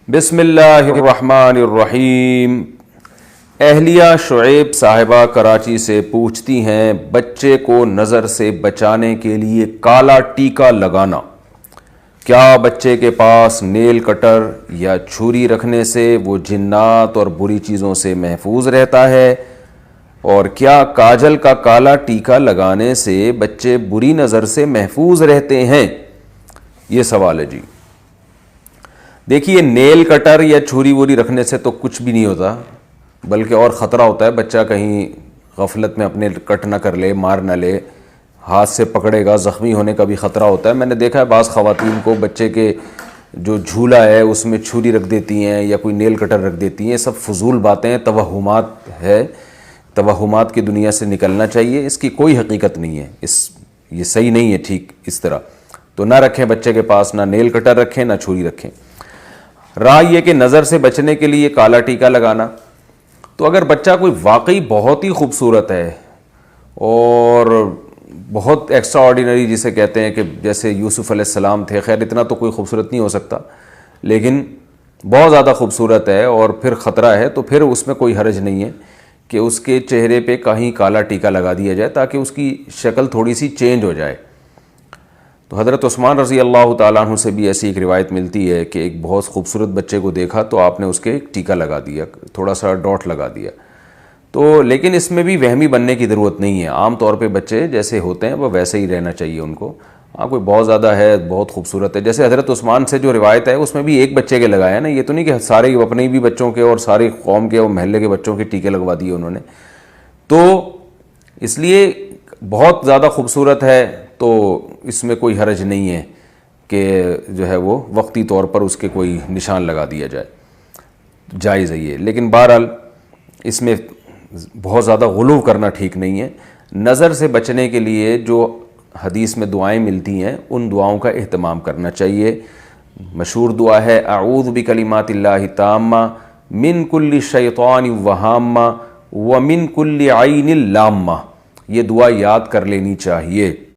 بسم اللہ الرحمن الرحیم۔ اہلیہ شعیب صاحبہ کراچی سے پوچھتی ہیں بچے کو نظر سے بچانے کے لیے کالا ٹیکا لگانا، کیا بچے کے پاس نیل کٹر یا چھری رکھنے سے وہ جنات اور بری چیزوں سے محفوظ رہتا ہے، اور کیا کاجل کا کالا ٹیکا لگانے سے بچے بری نظر سے محفوظ رہتے ہیں؟ یہ سوال ہے جی۔ دیکھیے، نیل کٹر یا چھری ووری رکھنے سے تو کچھ بھی نہیں ہوتا، بلکہ اور خطرہ ہوتا ہے، بچہ کہیں غفلت میں اپنے کٹ نہ کر لے، مار نہ لے، ہاتھ سے پکڑے گا، زخمی ہونے کا بھی خطرہ ہوتا ہے۔ میں نے دیکھا ہے بعض خواتین کو بچے کے جو جھولا ہے اس میں چھری رکھ دیتی ہیں یا کوئی نیل کٹر رکھ دیتی ہیں۔ سب فضول باتیں ہیں، توہمات ہے، توہمات کی دنیا سے نکلنا چاہیے، اس کی کوئی حقیقت نہیں ہے، یہ صحیح نہیں ہے۔ ٹھیک اس طرح تو نہ رکھیں بچے کے پاس، نہ نیل کٹر رکھیں نہ چھری رکھیں۔ رائے یہ کہ نظر سے بچنے کے لیے کالا ٹیکا لگانا، تو اگر بچہ کوئی واقعی بہت ہی خوبصورت ہے اور بہت ایکسٹرا آرڈینری جسے کہتے ہیں کہ جیسے یوسف علیہ السلام تھے، خیر اتنا تو کوئی خوبصورت نہیں ہو سکتا، لیکن بہت زیادہ خوبصورت ہے اور پھر خطرہ ہے، تو پھر اس میں کوئی حرج نہیں ہے کہ اس کے چہرے پہ کہیں کالا ٹیکا لگا دیا جائے تاکہ اس کی شکل تھوڑی سی چینج ہو جائے۔ تو حضرت عثمان رضی اللہ تعالیٰ عنہ سے بھی ایسی ایک روایت ملتی ہے کہ ایک بہت خوبصورت بچے کو دیکھا تو آپ نے اس کے ایک ٹیکا لگا دیا، تھوڑا سا ڈاٹ لگا دیا۔ تو لیکن اس میں بھی وہمی بننے کی ضرورت نہیں ہے، عام طور پہ بچے جیسے ہوتے ہیں وہ ویسے ہی رہنا چاہیے ان کو۔ ہاں کوئی بہت زیادہ ہے، بہت خوبصورت ہے، جیسے حضرت عثمان سے جو روایت ہے اس میں بھی ایک بچے کے لگایا نا، یہ تو نہیں کہ سارے اپنے بھی بچوں کے اور سارے قوم کے اور محلے کے بچوں کے ٹیکے لگوا دیے انہوں نے۔ تو اس لیے بہت زیادہ خوبصورت ہے تو اس میں کوئی حرج نہیں ہے کہ جو ہے وہ وقتی طور پر اس کے کوئی نشان لگا دیا جائے، جائز ہے یہ۔ لیکن بہرحال اس میں بہت زیادہ غلو کرنا ٹھیک نہیں ہے۔ نظر سے بچنے کے لیے جو حدیث میں دعائیں ملتی ہیں ان دعاؤں کا اہتمام کرنا چاہیے۔ مشہور دعا ہے اعوذ بکلمات اللہ التامہ من کل شیطان وہامہ ومن کل عین لامہ، یہ دعا یاد کر لینی چاہیے۔